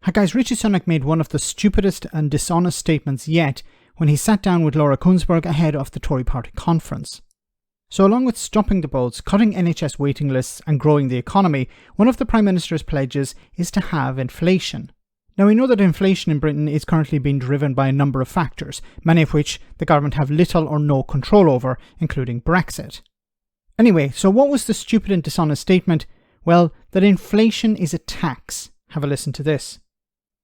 Hi guys, Rishi Sunak made one of the stupidest and dishonest statements yet when he sat down with Laura Kuenssberg ahead of the Tory party conference. So along with stopping the bolts, cutting NHS waiting lists and growing the economy, one of the Prime Minister's pledges is to halve inflation. Now we know that inflation in Britain is currently being driven by a number of factors, many of which the government have little or no control over, including Brexit. Anyway, so what was the stupid and dishonest statement? Well, that inflation is a tax. Have a listen to this.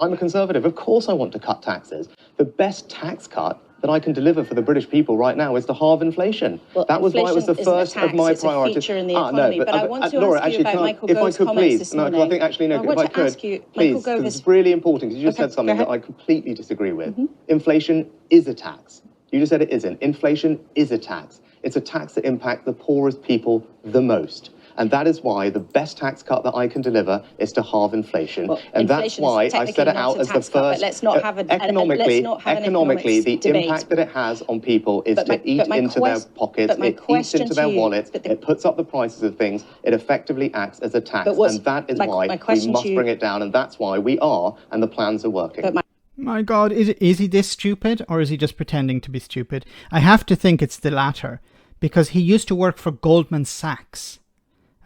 I'm a Conservative. Of course I want to cut taxes. The best tax cut that I can deliver for the British people right now is to halve inflation. Well, that was why it was the first of my priorities. It's a feature in the economy, but I want to Laura, ask you about Michael Gove's comments this morning. I think actually, no, if I could, please, because it's really important, because you just said something that I completely disagree with. Inflation is a tax. You just said it isn't. Inflation is a tax. It's a tax that impacts the poorest people the most. And that is why the best tax cut that I can deliver is to halve inflation. Well, and that's why I set it out as the first. But let's not have economically, the debate. impact that it has on people is to eat into their pockets, it eats into their wallets, it puts up the prices of things, it effectively acts as a tax. And that is why we must bring it down, and that's why we are, and the plans are working. My God, is he this stupid, or is he just pretending to be stupid? I have to think it's the latter, because he used to work for Goldman Sachs.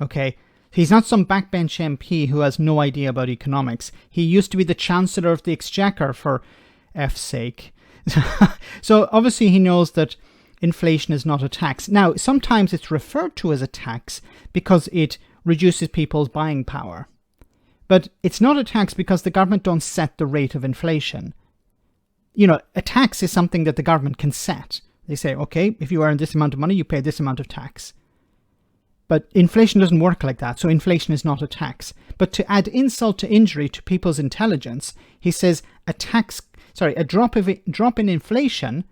Okay, he's not some backbench MP who has no idea about economics. He used to be the Chancellor of the Exchequer, for F's sake. So obviously he knows that inflation is not a tax. Now, sometimes it's referred to as a tax because it reduces people's buying power. But it's not a tax because the government don't set the rate of inflation. You know, a tax is something that the government can set. They say, okay, if you earn this amount of money, you pay this amount of tax. But inflation doesn't work like that, so inflation is not a tax. But to add insult to injury to people's intelligence, he says a drop in inflation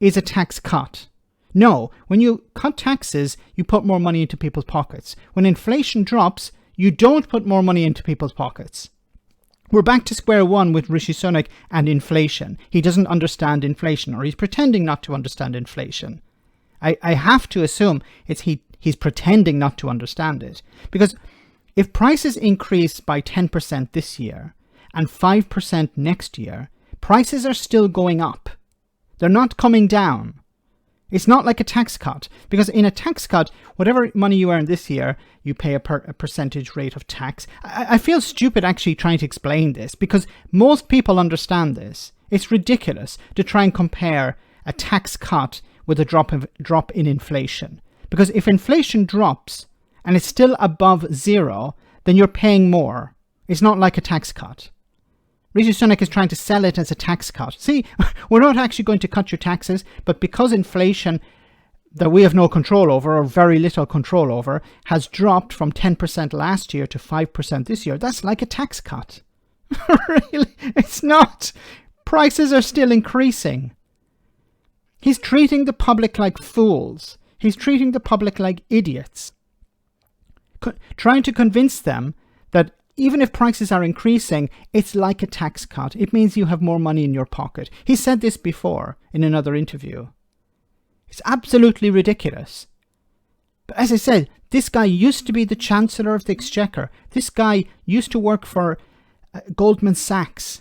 is a tax cut. No, when you cut taxes, you put more money into people's pockets. When inflation drops, you don't put more money into people's pockets. We're back to square one with Rishi Sunak and inflation. He doesn't understand inflation, or he's pretending not to understand inflation. I have to assume he's pretending not to understand it. Because if prices increase by 10% this year and 5% next year, prices are still going up. They're not coming down. It's not like a tax cut, because in a tax cut, whatever money you earn this year, you pay a percentage rate of tax. I feel stupid actually trying to explain this, because most people understand this. It's ridiculous to try and compare a tax cut with a drop in inflation. Because if inflation drops and it's still above zero, then you're paying more. It's not like a tax cut. Rishi Sunak is trying to sell it as a tax cut. See, we're not actually going to cut your taxes, but because inflation that we have no control over, or very little control over, has dropped from 10% last year to 5% this year, that's like a tax cut. Really? It's not. Prices are still increasing. He's treating the public like fools. He's treating the public like idiots. Trying to convince them that even if prices are increasing, it's like a tax cut. It means you have more money in your pocket. He said this before in another interview. It's absolutely ridiculous. But as I said, this guy used to be the Chancellor of the Exchequer. This guy used to work for Goldman Sachs.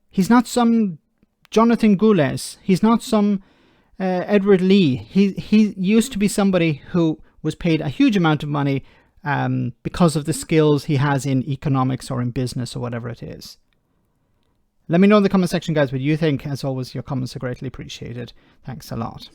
He's not some Jonathan Goules. He's not some Edward Lee. He used to be somebody who was paid a huge amount of money because of the skills he has in economics or in business or whatever it is. Let me know in the comment section, guys, what you think. As always, your comments are greatly appreciated. Thanks a lot.